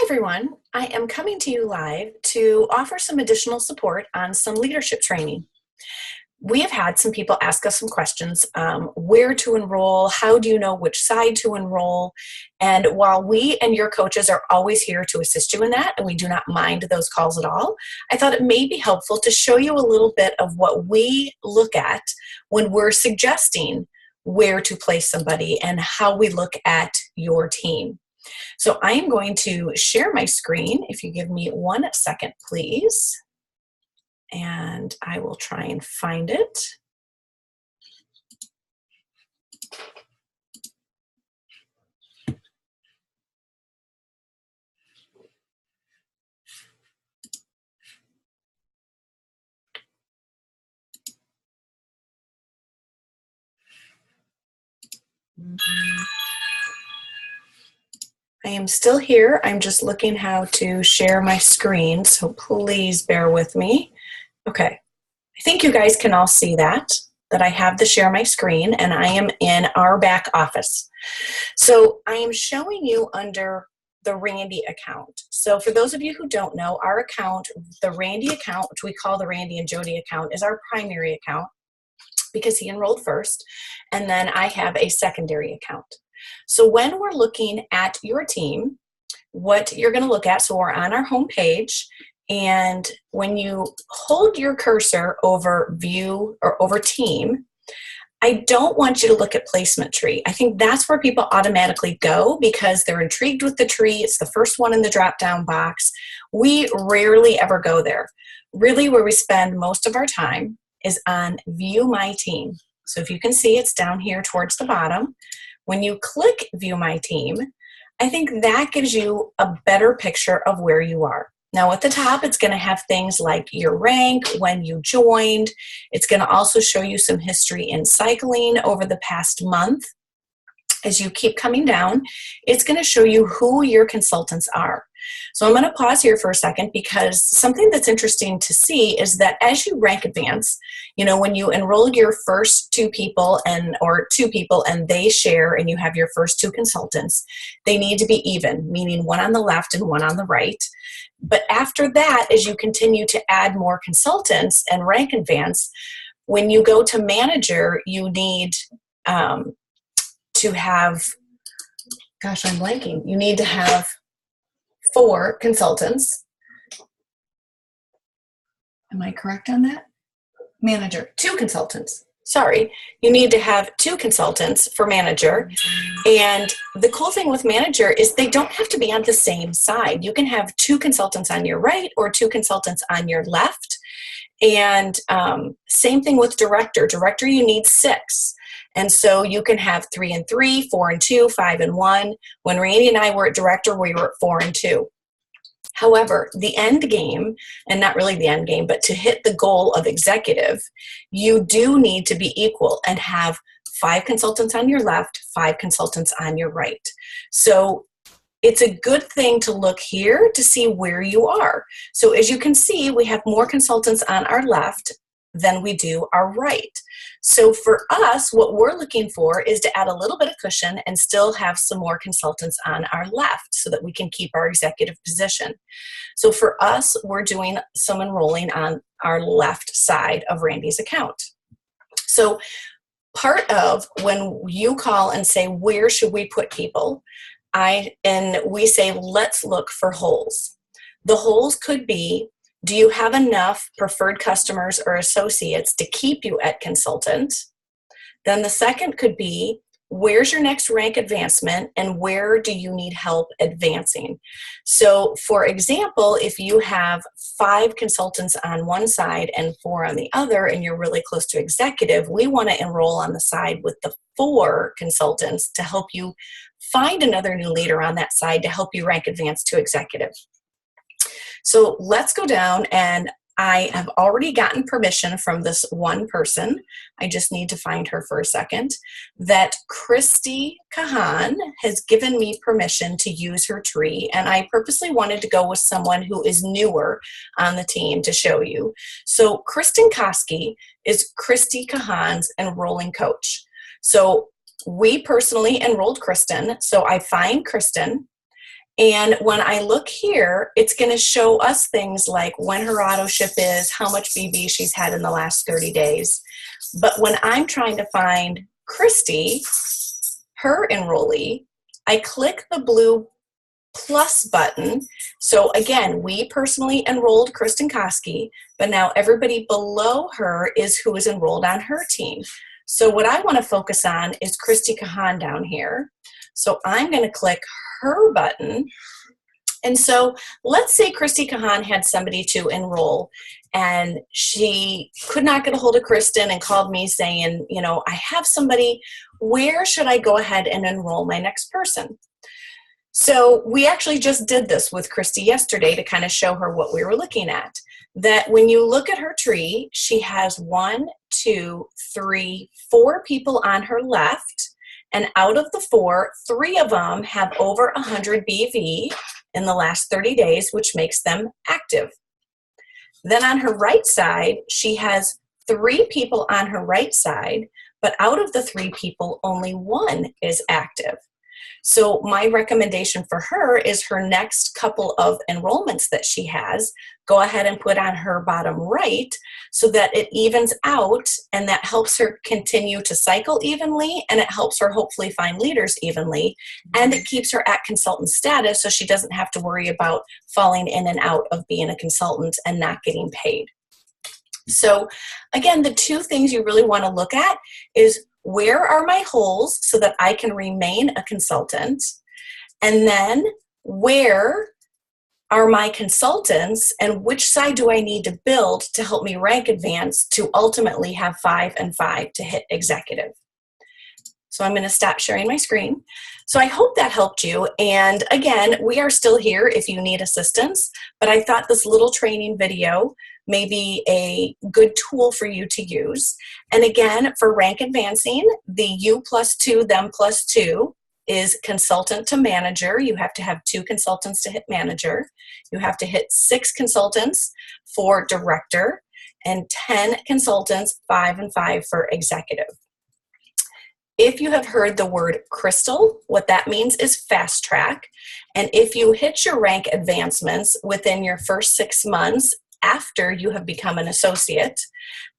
Hi everyone, I am coming to you live to offer some additional support on some leadership training. We have had some people ask us some questions, where to enroll, how do you know which side to enroll, and while we and your coaches are always here to assist you in that, and we do not mind those calls at all, I thought it may be helpful to show you a little bit of what we look at when we're suggesting where to place somebody and how we look at your team. So I am going to share my screen. If you give me 1 second, please. And I will try and find it. I am still here. I'm just looking how to share my screen, so please bear with me. Okay, I think you guys can all see that I have the share my screen and I am in our back office. So I am showing you under the Randy account. So for those of you who don't know, our account, the Randy account, which we call the Randy and Jody account, is our primary account because he enrolled first, and then I have a secondary account. So when we're looking at your team, what you're going to look at, so we're on our home page, and when you hold your cursor over view or over team, I don't want you to look at placement tree. I think that's where people automatically go because they're intrigued with the tree. It's the first one in the drop-down box. We rarely ever go there. Really, where we spend most of our time is on view my team. So if you can see, it's down here towards the bottom. When you click view my team, I think that gives you a better picture of where you are. Now at the top, it's going to have things like your rank, when you joined. It's going to also show you some history in cycling over the past month. As you keep coming down, it's going to show you who your consultants are. So I'm going to pause here for a second because something that's interesting to see is that as you rank advance, you know, when you enroll your first two people and they share and you have your first two consultants, they need to be even, meaning one on the left and one on the right. But after that, as you continue to add more consultants and rank advance, when you go to manager, you need to have, gosh, I'm blanking. You need to have 4 consultants. Am I correct on that? Manager, 2 consultants. Sorry, you need to have 2 consultants for manager. And the cool thing with manager is they don't have to be on the same side. You can have 2 consultants on your right or 2 consultants on your left. And same thing with director. Director, you need 6. And so you can have 3 and 3, 4 and 2, 5 and 1. When Randy and I were at director, we were at 4 and 2. However, the end game, and not really the end game, but to hit the goal of executive, you do need to be equal and have 5 consultants on your left, 5 consultants on your right. So it's a good thing to look here to see where you are. So as you can see, we have more consultants on our left than we do our right. So for us, what we're looking for is to add a little bit of cushion and still have some more consultants on our left so that we can keep our executive position. So for us, we're doing some enrolling on our left side of Randy's account. So part of when you call and say, where should we put people? We say, let's look for holes. The holes could be, do you have enough preferred customers or associates to keep you at consultant? Then the second could be, where's your next rank advancement and where do you need help advancing? So for example, if you have 5 consultants on one side and 4 on the other and you're really close to executive, we want to enroll on the side with the 4 consultants to help you find another new leader on that side to help you rank advance to executive. So let's go down, and I have already gotten permission from this one person. I just need to find her for a second. That Christy Kahan has given me permission to use her tree, and I purposely wanted to go with someone who is newer on the team to show you. So Kristen Koski is Christy Kahan's enrolling coach. So we personally enrolled Kristen, so I find Kristen, And when I look here, it's going to show us things like when her auto ship is, how much BB she's had in the last 30 days. But when I'm trying to find Christy, her enrollee, I click the blue plus button. So again, we personally enrolled Kristen Koski, but now everybody below her is who is enrolled on her team. So what I want to focus on is Christy Kahan down here. So I'm going to click her button. And so let's say Christy Kahan had somebody to enroll and she could not get a hold of Kristen and called me saying, you know, I have somebody, where should I go ahead and enroll my next person? So we actually just did this with Christy yesterday to kind of show her what we were looking at. That when you look at her tree, she has 1, 2, 3, 4 people on her left. And out of the 4, 3 of them have over 100 BV in the last 30 days, which makes them active. Then on her right side, she has 3 people on her right side, but out of the 3 people, only 1 is active. So my recommendation for her is her next couple of enrollments that she has, go ahead and put on her bottom right so that it evens out, and that helps her continue to cycle evenly, and it helps her hopefully find leaders evenly, and it keeps her at consultant status so she doesn't have to worry about falling in and out of being a consultant and not getting paid. So again, the 2 things you really want to look at is where are my holes so that I can remain a consultant? And then where are my consultants and which side do I need to build to help me rank advance to ultimately have 5 and 5 to hit executive? So I'm going to stop sharing my screen. So I hope that helped you. And again, we are still here if you need assistance, but I thought this little training video may be a good tool for you to use. And again, for rank advancing, the U plus 2, them plus 2 is consultant to manager. You have to have 2 consultants to hit manager. You have to hit 6 consultants for director and 10 consultants, 5 and 5 for executive. If you have heard the word crystal, what that means is fast track. And if you hit your rank advancements within your first 6 months after you have become an associate,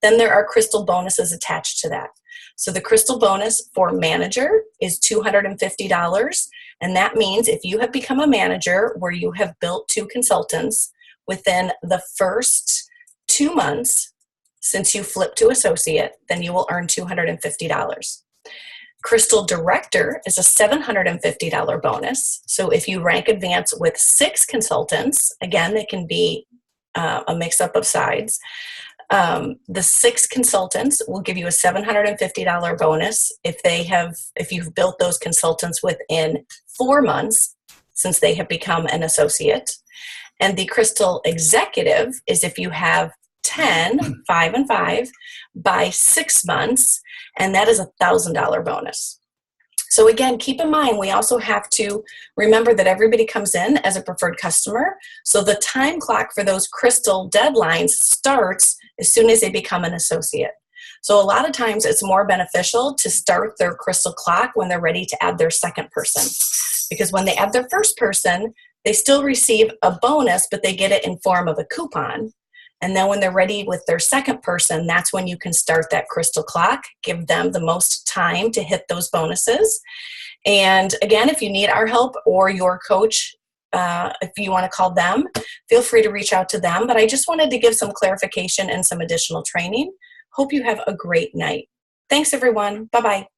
then there are crystal bonuses attached to that. So the crystal bonus for manager is $250. And that means if you have become a manager where you have built 2 consultants within the first 2 months since you flipped to associate, then you will earn $250. Crystal Director is a $750 bonus. So if you rank advance with 6 consultants, again, they can be a mix-up of sides. The 6 consultants will give you a $750 bonus if you've built those consultants within 4 months since they have become an associate. And the Crystal Executive is if you have 10, 5 and 5 by 6 months, and that is a $1,000 bonus. So again, keep in mind, we also have to remember that everybody comes in as a preferred customer. So the time clock for those crystal deadlines starts as soon as they become an associate. So a lot of times it's more beneficial to start their crystal clock when they're ready to add their second person. Because when they add their first person, they still receive a bonus, but they get it in form of a coupon. And then when they're ready with their second person, that's when you can start that crystal clock, give them the most time to hit those bonuses. And again, if you need our help or your coach, if you want to call them, feel free to reach out to them. But I just wanted to give some clarification and some additional training. Hope you have a great night. Thanks, everyone. Bye-bye.